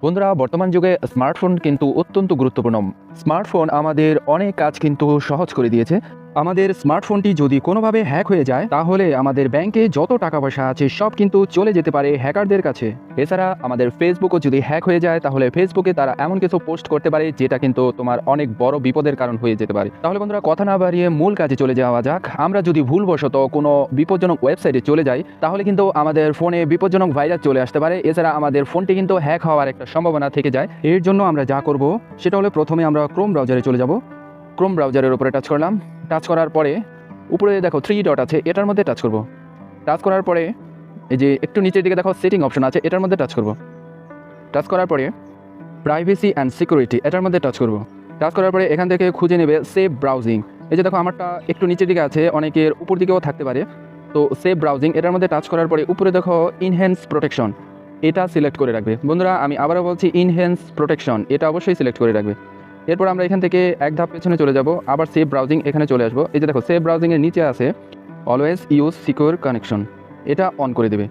বন্ধুরা, বর্তমান যুগে স্মার্টফোন কিন্তু অত্যন্ত গুরুত্বপূর্ণ। স্মার্টফোন আমাদের অনেক কাজ কিন্তু সহজ করে দিয়েছে। আমাদের স্মার্টফোনটি যদি কোনোভাবে হ্যাক হয়ে যায়, তাহলে আমাদের ব্যাংকে যত টাকা পয়সা আছে সব কিন্তু চলে যেতে পারে হ্যাকারদের কাছে। এছাড়া আমাদের ফেসবুকও যদি হ্যাক হয়ে যায়, তাহলে ফেসবুকে তারা এমন কিছু পোস্ট করতে পারে যেটা কিন্তু তোমার অনেক বড় বিপদের কারণ হয়ে যেতে পারে। তাহলে বন্ধুরা, কথা না বাড়িয়ে মূল কাজে চলে যাওয়া যাক। আমরা যদি ভুলবশত কোনো বিপজ্জনক ওয়েবসাইটে চলে যাই, তাহলে কিন্তু আমাদের ফোনে বিপজ্জনক ভাইরাস চলে আসতে পারে। এছাড়া আমাদের ফোনটি কিন্তু হ্যাক হওয়ার একটা সম্ভাবনা থেকে যায়। এর জন্য আমরা যা করব সেটা হলো, প্রথমে আমরা ক্রোম ব্রাউজারে চলে যাব। ক্রোম ব্রাউজারের উপরে টাচ করলাম। টাচ করার পরে উপরে দেখো 3 ডট আছে, এটার মধ্যে টাচ করব। টাচ করার পরে এই যে একটু নিচের দিকে দেখো সেটিং অপশন আছে, এটার মধ্যে টাচ করব। টাচ করার পরে প্রাইভেসি অ্যান্ড সিকিউরিটি, এটার মধ্যে টাচ করব। টাচ করার পরে এখান থেকে খুঁজে নেবে সেভ ব্রাউজিং। এই যে দেখো আমারটা একটু নিচের দিকে আছে, অনেকের উপর দিকেও থাকতে পারে। তো সেভ ব্রাউজিং, এটার মধ্যে টাচ করার পরে উপরে দেখো ইনহ্যান্স প্রোটেকশন, এটা সিলেক্ট করে রাখবে। বন্ধুরা, আমি আবারও বলছি, ইনহ্যান্স প্রোটেকশন এটা অবশ্যই সিলেক্ট করে রাখবে। এরপর আমরা এখান থেকে এক ধাপ পেছনে চলে যাব, আবার সেভ ব্রাউজিং এখানে চলে আসবো। এই যে দেখো সেভ ব্রাউজিংয়ের নিচে আছে অলওয়েজ ইউজ সিকিউর কানেকশন, এটা অন করে দেবে।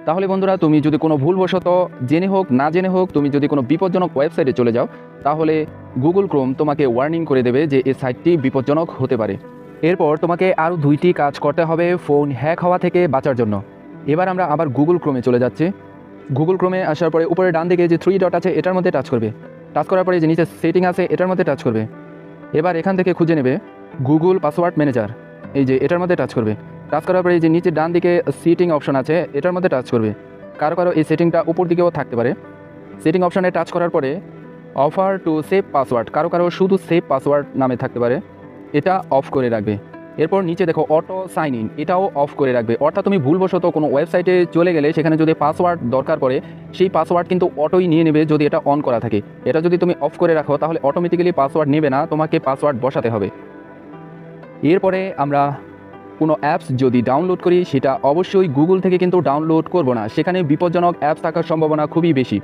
তাহলে বন্ধুরা, তুমি যদি কোনো ভুলবশত জেনে হোক না জেনে হোক তুমি যদি কোনো বিপজ্জনক ওয়েবসাইটে চলে যাও, তাহলে গুগল ক্রোম তোমাকে ওয়ার্নিং করে দেবে যে এই সাইটটি বিপজ্জনক হতে পারে। এরপর তোমাকে আরও 2টি কাজ করতে হবে ফোন হ্যাক হওয়া থেকে বাঁচার জন্য। এবার আমরা আবার গুগল ক্রোমে চলে যাচ্ছি। গুগল ক্রোমে আসার পরে উপরে ডান দিকে যে 3 ডট আছে, এটার মধ্যে টাচ করবে। টাচ করার পরে যে নিচে সেটিং আছে, এটার মধ্যে টাচ করবে। এবার এখান থেকে খুঁজে নেবে গুগল পাসওয়ার্ড ম্যানেজার, এই যে এটার মধ্যে টাচ করবে। টাচ করার পরে এই যে নিচে ডান দিকে সেটিং অপশন আছে, এটার মধ্যে টাচ করবে। কারো কারো এই সেটিংটা উপর দিকেও থাকতে পারে। সেটিং অপশানে টাচ করার পরে অফার টু সেভ পাসওয়ার্ড, কারো কারো শুধু সেভ পাসওয়ার্ড নামে থাকতে পারে, এটা অফ করে রাখবে। এরপর নিচে দেখো অটো সাইন ইন, এটাও অফ করে রাখবে। অর্থাৎ তুমি ভুলবশত কোনো ওয়েবসাইটে চলে গেলে সেখানে যদি পাসওয়ার্ড দরকার পড়ে, সেই পাসওয়ার্ড কিন্তু অটোই নিয়ে নেবে যদি এটা অন করা থাকে। এটা যদি তুমি অফ করে রাখো, তাহলে অটোমেটিক্যালি পাসওয়ার্ড নেবে না, তোমাকে পাসওয়ার্ড বসাতে হবে। এরপরে আমরা কোনো অ্যাপস যদি ডাউনলোড করি, সেটা অবশ্যই গুগল থেকে কিন্তু ডাউনলোড করব না, সেখানে বিপজ্জনক অ্যাপস থাকার সম্ভাবনা খুবই বেশি।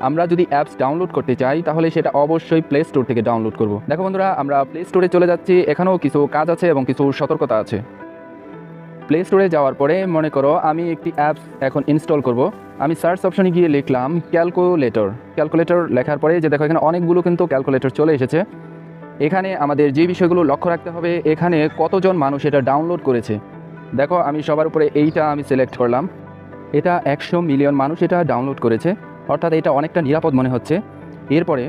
আমরা যদি অ্যাপস ডাউনলোড করতে চাই, তাহলে সেটা অবশ্যই প্লে স্টোর থেকে ডাউনলোড করব। দেখো বন্ধুরা, আমরা প্লে স্টোরে চলে যাচ্ছি। এখানেও কিছু কাজ আছে এবং কিছু সতর্কতা আছে। প্লে স্টোরে যাওয়ার পরে মনে করো আমি একটি অ্যাপস এখন ইনস্টল করব। আমি সার্চ অপশনে গিয়ে লিখলাম ক্যালকুলেটর। ক্যালকুলেটর লেখার পরে যে দেখো এখানে অনেকগুলো কিন্তু ক্যালকুলেটর চলে এসেছে। এখানে আমাদের যে বিষয়গুলো লক্ষ্য রাখতে হবে, এখানে কতজন মানুষ এটা ডাউনলোড করেছে। দেখো আমি সবার উপরে এইটা আমি সিলেক্ট করলাম। এটা 100 মিলিয়ন মানুষ এটা ডাউনলোড করেছে, অর্থাৎ এটা অনেকটা নিরাপদ মনে হচ্ছে। এরপরে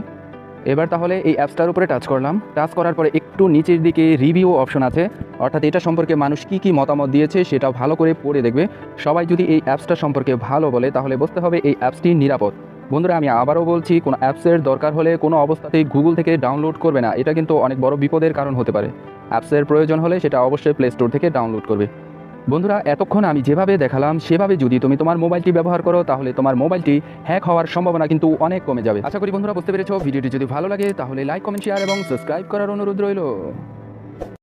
এবার তাহলে এই অ্যাপসটার উপরে টাচ করলাম। টাচ করার পরে একটু নিচের দিকে রিভিউ অপশন আছে, অর্থাৎ এটা সম্পর্কে মানুষ কী মতামত দিয়েছে সেটা ভালো করে পড়ে দেখবে। সবাই যদি এই অ্যাপসটা সম্পর্কে ভালো বলে, তাহলে বুঝতে হবে এই অ্যাপসটি নিরাপদ। বন্ধুরা, আমি আবারও বলছি, কোনো অ্যাপসের দরকার হলে কোনো অবস্থাতেই গুগল থেকে ডাউনলোড করবে না, এটা কিন্তু অনেক বড় বিপদের কারণ হতে পারে। অ্যাপসের প্রয়োজন হলে সেটা অবশ্যই প্লে স্টোর থেকে ডাউনলোড করবে। বন্ধুরা, এতক্ষণ আমি যেভাবে দেখালাম সেভাবে যদি তুমি তোমার মোবাইলটি ব্যবহার করো, তাহলে তোমার মোবাইলটি হ্যাক হওয়ার সম্ভাবনা কিন্তু অনেক কমে যাবে। আশা করি বন্ধুরা বুঝতে পেরেছো। ভিডিওটি যদি ভালো লাগে তাহলে লাইক, কমেন্ট, শেয়ার এবং সাবস্ক্রাইব করার অনুরোধ রইল।